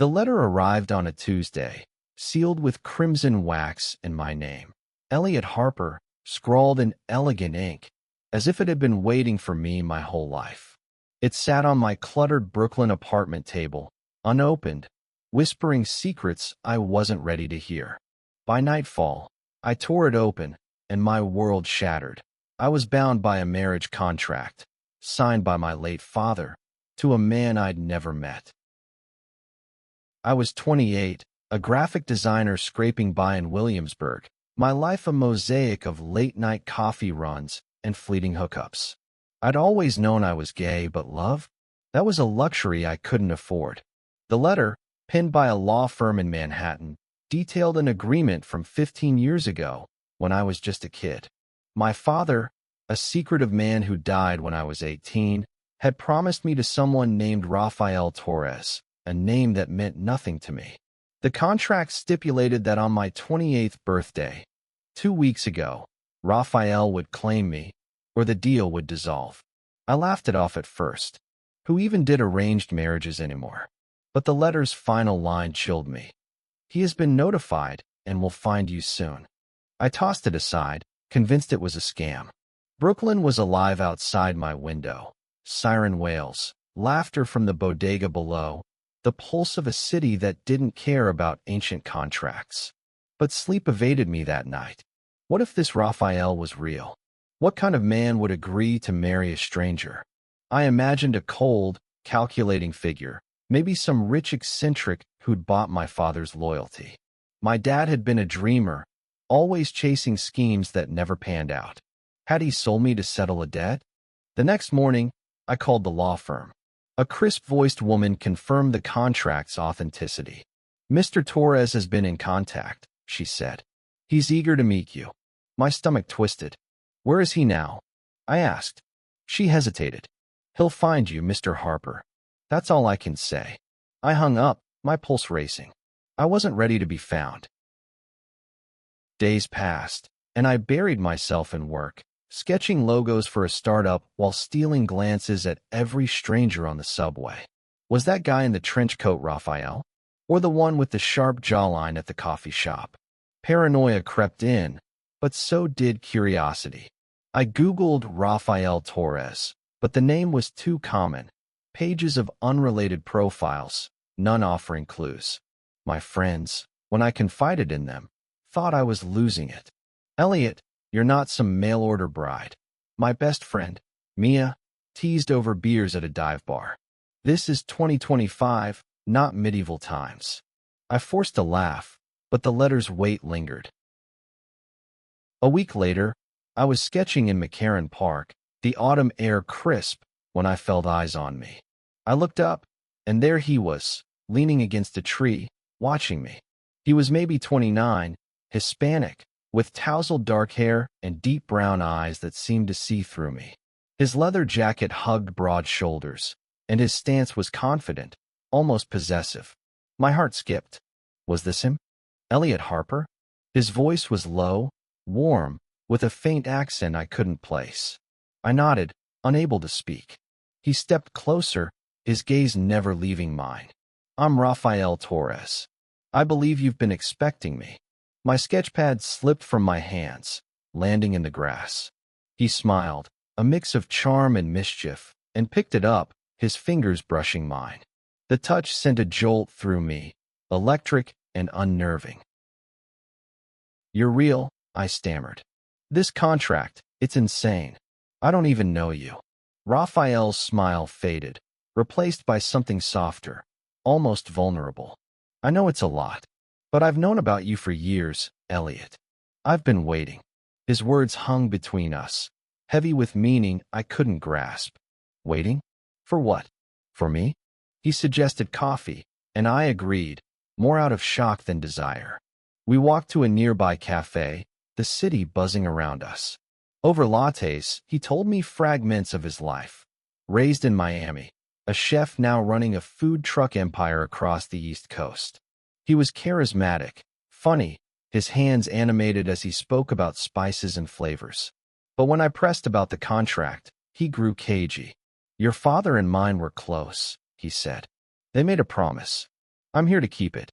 The letter arrived on a Tuesday, sealed with crimson wax and my name, Elliot Harper, scrawled in elegant ink, as if it had been waiting for me my whole life. It sat on my cluttered Brooklyn apartment table, unopened, whispering secrets I wasn't ready to hear. By nightfall, I tore it open, and my world shattered. I was bound by a marriage contract, signed by my late father, to a man I'd never met. I was 28, a graphic designer scraping by in Williamsburg, my life a mosaic of late-night coffee runs and fleeting hookups. I'd always known I was gay, but love? That was a luxury I couldn't afford. The letter, penned by a law firm in Manhattan, detailed an agreement from 15 years ago when I was just a kid. My father, a secretive man who died when I was 18, had promised me to someone named Rafael Torres, a name that meant nothing to me. The contract stipulated that on my 28th birthday, 2 weeks ago, Rafael would claim me, or the deal would dissolve. I laughed it off at first. Who even did arranged marriages anymore? But the letter's final line chilled me. He has been notified and will find you soon. I tossed it aside, convinced it was a scam. Brooklyn was alive outside my window. Siren wails, laughter from the bodega below, the pulse of a city that didn't care about ancient contracts. But sleep evaded me that night. What if this Raphael was real? What kind of man would agree to marry a stranger? I imagined a cold, calculating figure, maybe some rich eccentric who'd bought my father's loyalty. My dad had been a dreamer, always chasing schemes that never panned out. Had he sold me to settle a debt? The next morning, I called the law firm. A crisp-voiced woman confirmed the contract's authenticity. "Mr. Torres has been in contact," she said. "He's eager to meet you." My stomach twisted. "Where is he now?" I asked. She hesitated. "He'll find you, Mr. Harper." That's all I can say. I hung up, my pulse racing. I wasn't ready to be found. Days passed, and I buried myself in work, sketching logos for a startup while stealing glances at every stranger on the subway. Was that guy in the trench coat Raphael? Or the one with the sharp jawline at the coffee shop? Paranoia crept in, but so did curiosity. I Googled Rafael Torres, but the name was too common. Pages of unrelated profiles, none offering clues. My friends, when I confided in them, thought I was losing it. "Elliot, you're not some mail-order bride." My best friend, Mia, teased over beers at a dive bar. This is 2025, not medieval times. I forced a laugh, but the letter's weight lingered. A week later, I was sketching in McCarran Park, the autumn air crisp, when I felt eyes on me. I looked up, and there he was, leaning against a tree, watching me. He was maybe 29, Hispanic, with tousled dark hair and deep brown eyes that seemed to see through me. His leather jacket hugged broad shoulders, and his stance was confident, almost possessive. My heart skipped. Was this him? Elliot Harper? His voice was low, warm, with a faint accent I couldn't place. I nodded, unable to speak. He stepped closer, his gaze never leaving mine. "I'm Rafael Torres. I believe you've been expecting me." My sketchpad slipped from my hands, landing in the grass. He smiled, a mix of charm and mischief, and picked it up, his fingers brushing mine. The touch sent a jolt through me, electric and unnerving. "You're real," I stammered. "This contract, it's insane. I don't even know you." Raphael's smile faded, replaced by something softer, almost vulnerable. "I know it's a lot, but I've known about you for years, Elliot. I've been waiting." His words hung between us, heavy with meaning I couldn't grasp. Waiting? For what? For me? He suggested coffee, and I agreed, more out of shock than desire. We walked to a nearby cafe, the city buzzing around us. Over lattes, he told me fragments of his life. Raised in Miami, a chef now running a food truck empire across the East Coast. He was charismatic, funny, his hands animated as he spoke about spices and flavors. But when I pressed about the contract, he grew cagey. "Your father and mine were close," he said. "They made a promise. I'm here to keep it.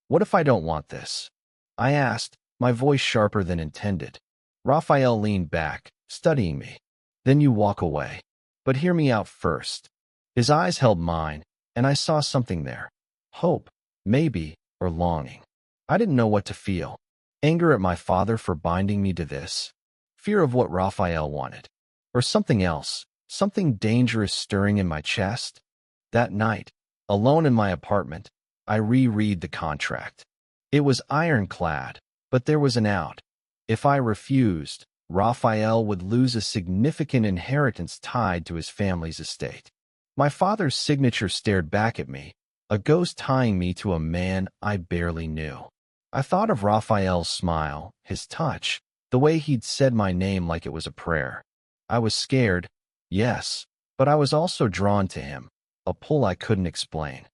What if I don't want this? I asked, my voice sharper than intended. Raphael leaned back, studying me. Then you walk away. But hear me out first. His eyes held mine, and I saw something there. Hope, maybe, or longing. I didn't know what to feel. Anger at my father for binding me to this. Fear of what Raphael wanted. Or something else, something dangerous stirring in my chest. That night, alone in my apartment, I reread the contract. It was ironclad, but there was an out. If I refused, Raphael would lose a significant inheritance tied to his family's estate. My father's signature stared back at me, a ghost tying me to a man I barely knew. I thought of Raphael's smile, his touch, the way he'd said my name like it was a prayer. I was scared, yes, but I was also drawn to him, a pull I couldn't explain.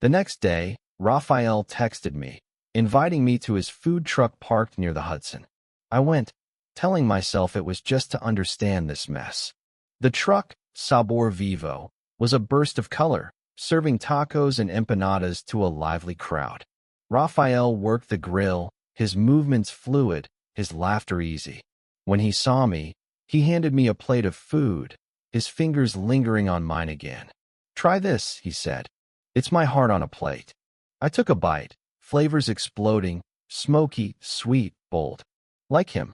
The next day, Raphael texted me, inviting me to his food truck parked near the Hudson. I went, telling myself it was just to understand this mess. The truck, Sabor Vivo, was a burst of color, serving tacos and empanadas to a lively crowd. Raphael worked the grill, his movements fluid, his laughter easy. When he saw me, he handed me a plate of food, his fingers lingering on mine again. Try this, he said. It's my heart on a plate. I took a bite, flavors exploding, smoky, sweet, bold. Like him.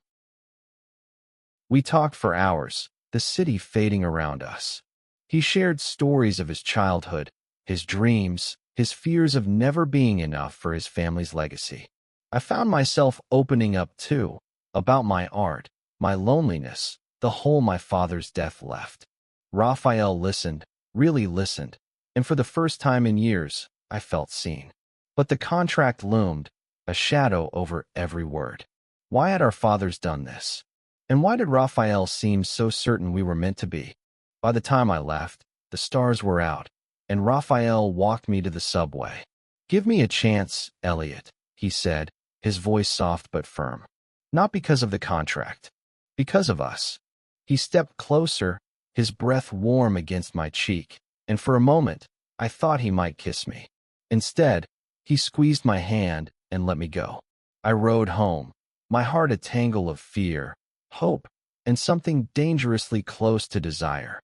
We talked for hours, the city fading around us. He shared stories of his childhood, his dreams, his fears of never being enough for his family's legacy. I found myself opening up too, about my art, my loneliness, the hole my father's death left. Raphael listened, really listened, and for the first time in years, I felt seen. But the contract loomed, a shadow over every word. Why had our fathers done this? And why did Raphael seem so certain we were meant to be? By the time I left, the stars were out, and Raphael walked me to the subway. Give me a chance, Elliot, he said, his voice soft but firm. Not because of the contract. Because of us. He stepped closer, his breath warm against my cheek, and for a moment, I thought he might kiss me. Instead, he squeezed my hand and let me go. I rode home, my heart a tangle of fear, hope, and something dangerously close to desire.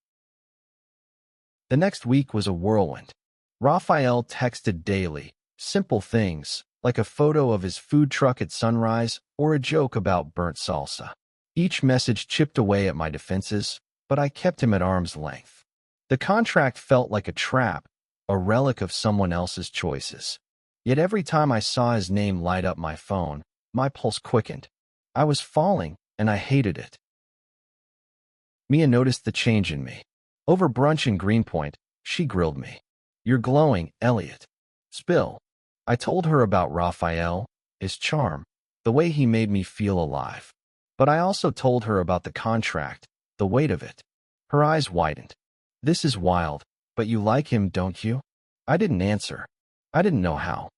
The next week was a whirlwind. Raphael texted daily, simple things, like a photo of his food truck at sunrise or a joke about burnt salsa. Each message chipped away at my defenses, but I kept him at arm's length. The contract felt like a trap, a relic of someone else's choices. Yet every time I saw his name light up my phone, my pulse quickened. I was falling, and I hated it. Mia noticed the change in me. Over brunch in Greenpoint, she grilled me. You're glowing, Elliot. Spill. I told her about Raphael, his charm, the way he made me feel alive. But I also told her about the contract, the weight of it. Her eyes widened. This is wild, but you like him, don't you? I didn't answer. I didn't know how.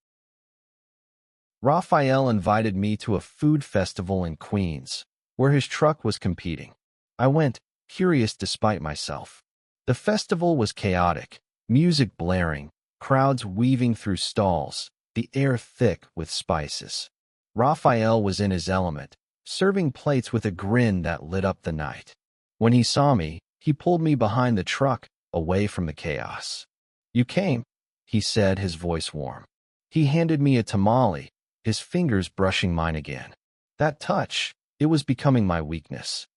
Raphael invited me to a food festival in Queens, where his truck was competing. I went, curious despite myself. The festival was chaotic, music blaring, crowds weaving through stalls, the air thick with spices. Raphael was in his element, serving plates with a grin that lit up the night. When he saw me, he pulled me behind the truck, away from the chaos. You came, he said, his voice warm. He handed me a tamale, his fingers brushing mine again. That touch, it was becoming my weakness.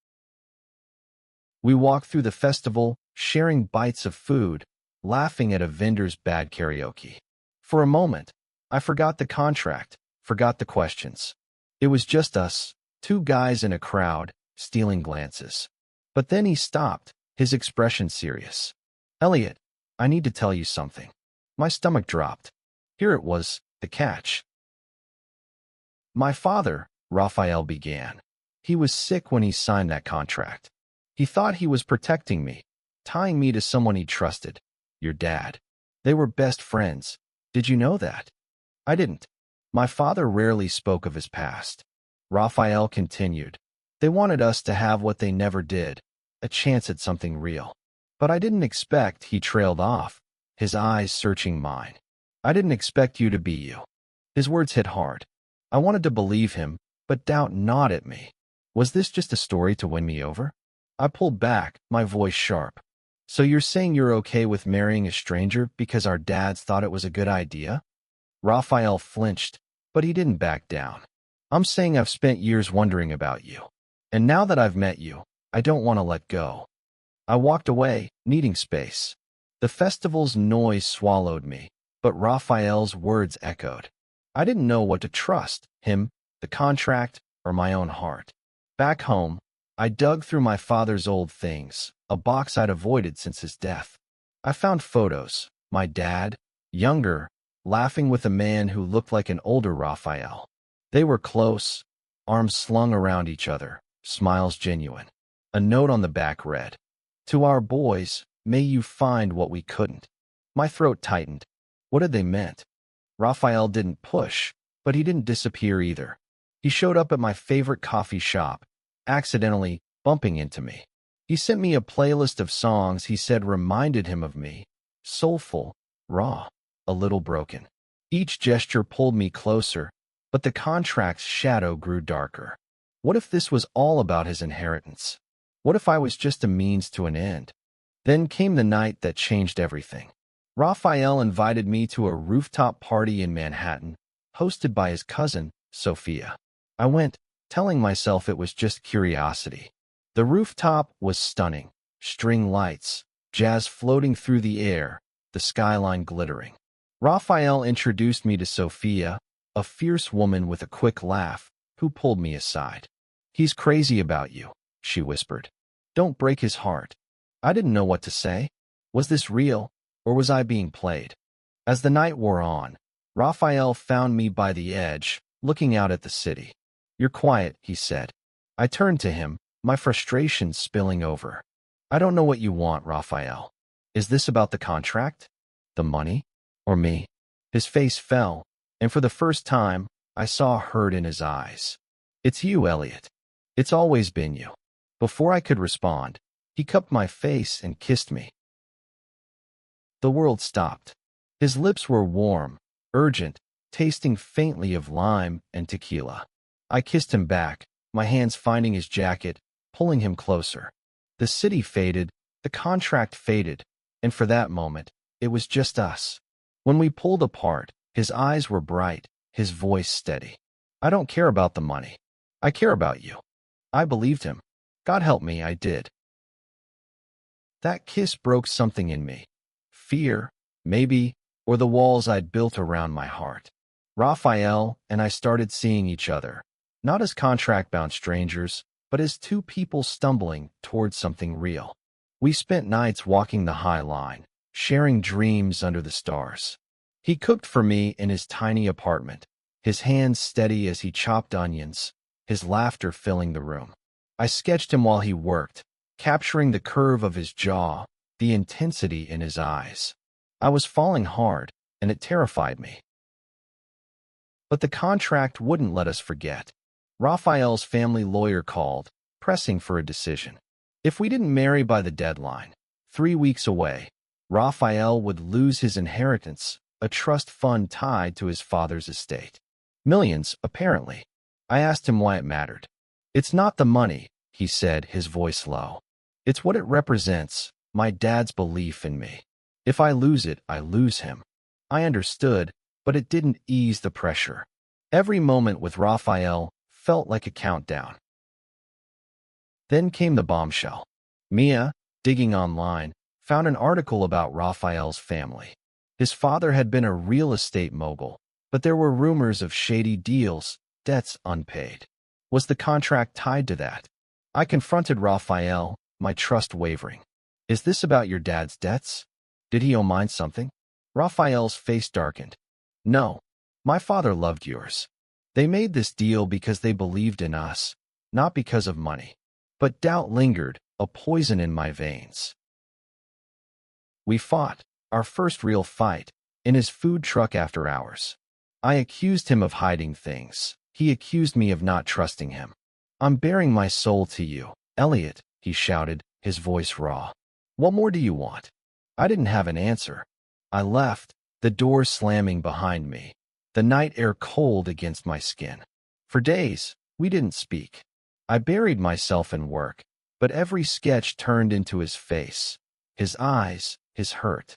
We walked through the festival, sharing bites of food, laughing at a vendor's bad karaoke. For a moment, I forgot the contract, forgot the questions. It was just us, two guys in a crowd, stealing glances. But then he stopped, his expression serious. Elliot, I need to tell you something. My stomach dropped. Here it was, the catch. My father, Raphael began. He was sick when he signed that contract. He thought he was protecting me, tying me to someone he trusted. Your dad. They were best friends. Did you know that? I didn't. My father rarely spoke of his past. Raphael continued. They wanted us to have what they never did, a chance at something real. But I didn't expect, he trailed off, his eyes searching mine. I didn't expect you to be you. His words hit hard. I wanted to believe him, but doubt gnawed at me. Was this just a story to win me over? I pulled back, my voice sharp. So you're saying you're okay with marrying a stranger because our dads thought it was a good idea? Raphael flinched, but he didn't back down. I'm saying I've spent years wondering about you. And now that I've met you, I don't want to let go. I walked away, needing space. The festival's noise swallowed me, but Raphael's words echoed. I didn't know what to trust, him, the contract, or my own heart. Back home, I dug through my father's old things, a box I'd avoided since his death. I found photos, my dad, younger, laughing with a man who looked like an older Raphael. They were close, arms slung around each other, smiles genuine. A note on the back read, "To our boys, may you find what we couldn't." My throat tightened. What had they meant? Raphael didn't push, but he didn't disappear either. He showed up at my favorite coffee shop, accidentally bumping into me. He sent me a playlist of songs he said reminded him of me. Soulful, raw, a little broken. Each gesture pulled me closer, but the contract's shadow grew darker. What if this was all about his inheritance? What if I was just a means to an end? Then came the night that changed everything. Raphael invited me to a rooftop party in Manhattan, hosted by his cousin, Sophia. I went, telling myself it was just curiosity. The rooftop was stunning. String lights, jazz floating through the air, the skyline glittering. Raphael introduced me to Sophia, a fierce woman with a quick laugh, who pulled me aside. "He's crazy about you," she whispered. "Don't break his heart." I didn't know what to say. Was this real, or was I being played? As the night wore on, Raphael found me by the edge, looking out at the city. "You're quiet," he said. I turned to him, my frustration spilling over. "I don't know what you want, Raphael. Is this about the contract? The money? Or me?" His face fell, and for the first time, I saw hurt in his eyes. "It's you, Elliot. It's always been you." Before I could respond, he cupped my face and kissed me. The world stopped. His lips were warm, urgent, tasting faintly of lime and tequila. I kissed him back, my hands finding his jacket, pulling him closer. The city faded, the contract faded, and for that moment, it was just us. When we pulled apart, his eyes were bright, his voice steady. "I don't care about the money. I care about you." I believed him. God help me, I did. That kiss broke something in me. Fear, maybe, or the walls I'd built around my heart. Raphael and I started seeing each other, not as contract-bound strangers, but as two people stumbling towards something real. We spent nights walking the High Line, sharing dreams under the stars. He cooked for me in his tiny apartment, his hands steady as he chopped onions, his laughter filling the room. I sketched him while he worked, capturing the curve of his jaw, the intensity in his eyes. I was falling hard, and it terrified me. But the contract wouldn't let us forget. Raphael's family lawyer called, pressing for a decision. If we didn't marry by the deadline, 3 weeks away, Raphael would lose his inheritance, a trust fund tied to his father's estate. Millions, apparently. I asked him why it mattered. "It's not the money," he said, his voice low. "It's what it represents, my dad's belief in me. If I lose it, I lose him." I understood, but it didn't ease the pressure. Every moment with Raphael felt like a countdown. Then came the bombshell. Mia, digging online, found an article about Raphael's family. His father had been a real estate mogul, but there were rumors of shady deals, debts unpaid. Was the contract tied to that? I confronted Raphael, my trust wavering. "Is this about your dad's debts? Did he owe mine something?" Raphael's face darkened. "No, my father loved yours. They made this deal because they believed in us, not because of money." But doubt lingered, a poison in my veins. We fought, our first real fight, in his food truck after hours. I accused him of hiding things. He accused me of not trusting him. "I'm bearing my soul to you, Elliot," he shouted, his voice raw. "What more do you want?" I didn't have an answer. I left, the door slamming behind me, the night air cold against my skin. For days, we didn't speak. I buried myself in work, but every sketch turned into his face, his eyes, his hurt.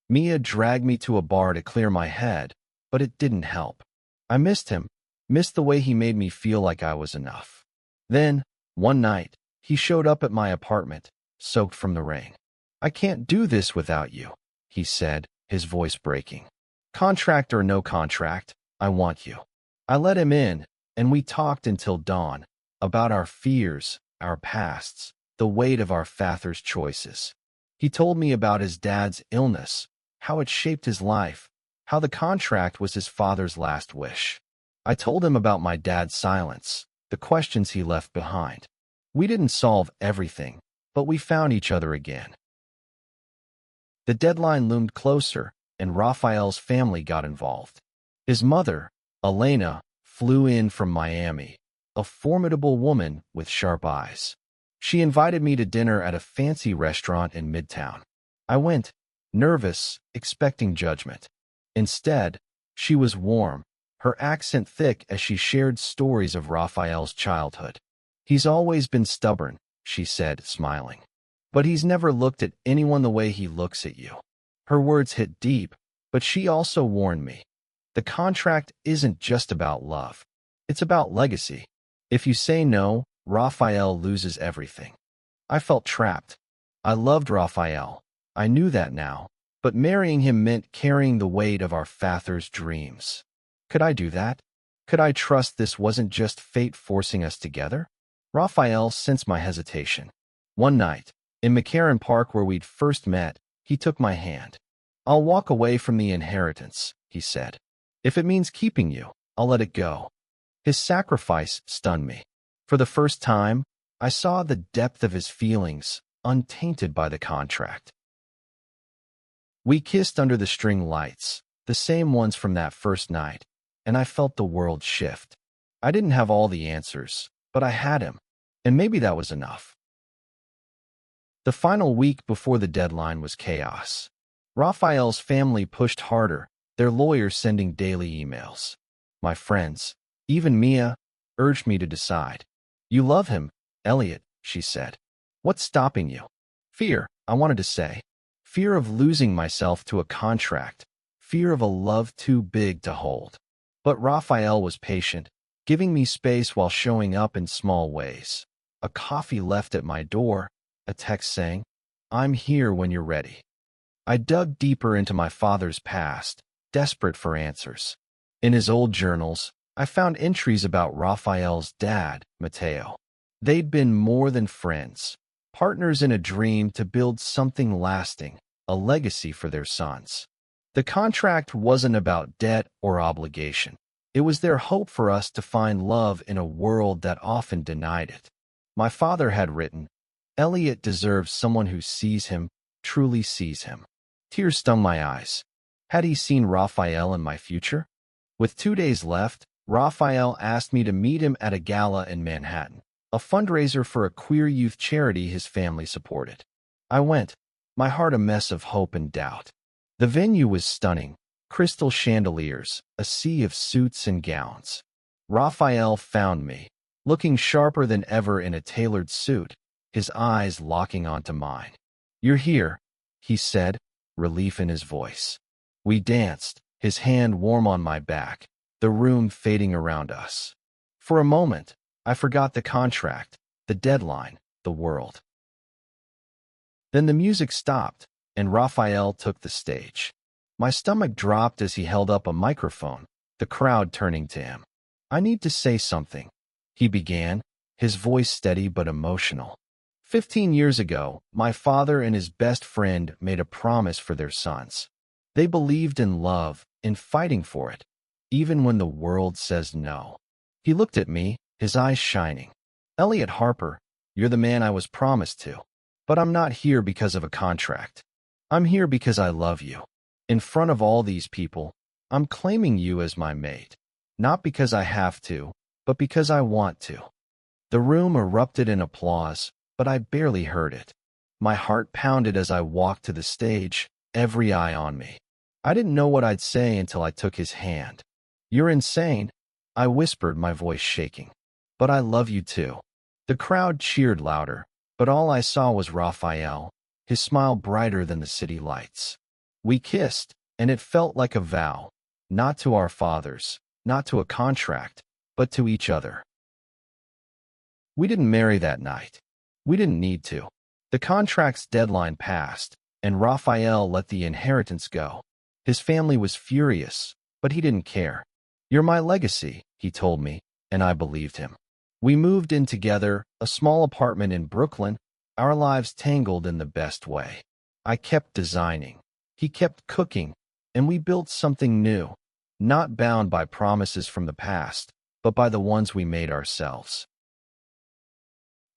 Mia dragged me to a bar to clear my head, but it didn't help. I missed him, missed the way he made me feel like I was enough. Then, one night, he showed up at my apartment, soaked from the rain. "I can't do this without you," he said, his voice breaking. "Contract or no contract, I want you." I let him in, and we talked until dawn, about our fears, our pasts, the weight of our father's choices. He told me about his dad's illness, how it shaped his life, how the contract was his father's last wish. I told him about my dad's silence, the questions he left behind. We didn't solve everything, but we found each other again. The deadline loomed closer, and Raphael's family got involved. His mother, Elena, flew in from Miami, a formidable woman with sharp eyes. She invited me to dinner at a fancy restaurant in Midtown. I went, nervous, expecting judgment. Instead, she was warm, her accent thick as she shared stories of Raphael's childhood. "He's always been stubborn," she said, smiling. "But he's never looked at anyone the way he looks at you." Her words hit deep, but she also warned me. The contract isn't just about love. It's about legacy. If you say no, Raphael loses everything. I felt trapped. I loved Raphael. I knew that now, but marrying him meant carrying the weight of our father's dreams. Could I do that? Could I trust this wasn't just fate forcing us together? Raphael sensed my hesitation. One night, in McCarran Park where we'd first met, he took my hand. "I'll walk away from the inheritance," he said. "If it means keeping you, I'll let it go." His sacrifice stunned me. For the first time, I saw the depth of his feelings, untainted by the contract. We kissed under the string lights, the same ones from that first night, and I felt the world shift. I didn't have all the answers, but I had him, and maybe that was enough. The final week before the deadline was chaos. Raphael's family pushed harder, their lawyers sending daily emails. My friends, even Mia, urged me to decide. "You love him, Elliot," she said. "What's stopping you?" "Fear," I wanted to say. Fear of losing myself to a contract. Fear of a love too big to hold. But Raphael was patient, giving me space while showing up in small ways. A coffee left at my door, a text saying, "I'm here when you're ready." I dug deeper into my father's past, desperate for answers. In his old journals, I found entries about Raphael's dad, Matteo. They'd been more than friends, partners in a dream to build something lasting, a legacy for their sons. The contract wasn't about debt or obligation. It was their hope for us to find love in a world that often denied it. My father had written, "Elliot deserves someone who sees him, truly sees him." Tears stung my eyes. Had he seen Raphael in my future? With 2 days left, Raphael asked me to meet him at a gala in Manhattan, a fundraiser for a queer youth charity his family supported. I went, my heart a mess of hope and doubt. The venue was stunning, crystal chandeliers, a sea of suits and gowns. Raphael found me, looking sharper than ever in a tailored suit, his eyes locking onto mine. "You're here," he said, relief in his voice. We danced, his hand warm on my back, the room fading around us. For a moment, I forgot the contract, the deadline, the world. Then the music stopped, and Raphael took the stage. My stomach dropped as he held up a microphone, the crowd turning to him. "I need to say something," he began, his voice steady but emotional. 15 years ago, my father and his best friend made a promise for their sons. They believed in love, in fighting for it, even when the world says no. He looked at me, his eyes shining. "Elliot Harper, you're the man I was promised to. But I'm not here because of a contract. I'm here because I love you. In front of all these people, I'm claiming you as my mate. Not because I have to, but because I want to." The room erupted in applause, but I barely heard it. My heart pounded as I walked to the stage, every eye on me. I didn't know what I'd say until I took his hand. "You're insane," I whispered, my voice shaking. "But I love you too." The crowd cheered louder, but all I saw was Raphael, his smile brighter than the city lights. We kissed, and it felt like a vow, not to our fathers, not to a contract, but to each other. We didn't marry that night. We didn't need to. The contract's deadline passed, and Raphael let the inheritance go. His family was furious, but he didn't care. "You're my legacy," he told me, and I believed him. We moved in together, a small apartment in Brooklyn, our lives tangled in the best way. I kept designing. He kept cooking, and we built something new, not bound by promises from the past, but by the ones we made ourselves.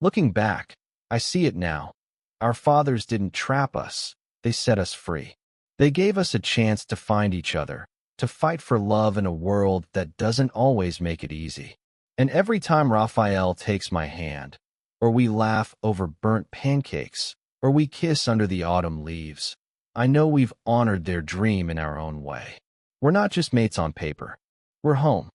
Looking back, I see it now. Our fathers didn't trap us, they set us free. They gave us a chance to find each other, to fight for love in a world that doesn't always make it easy. And every time Raphael takes my hand, or we laugh over burnt pancakes, or we kiss under the autumn leaves, I know we've honored their dream in our own way. We're not just mates on paper. We're home.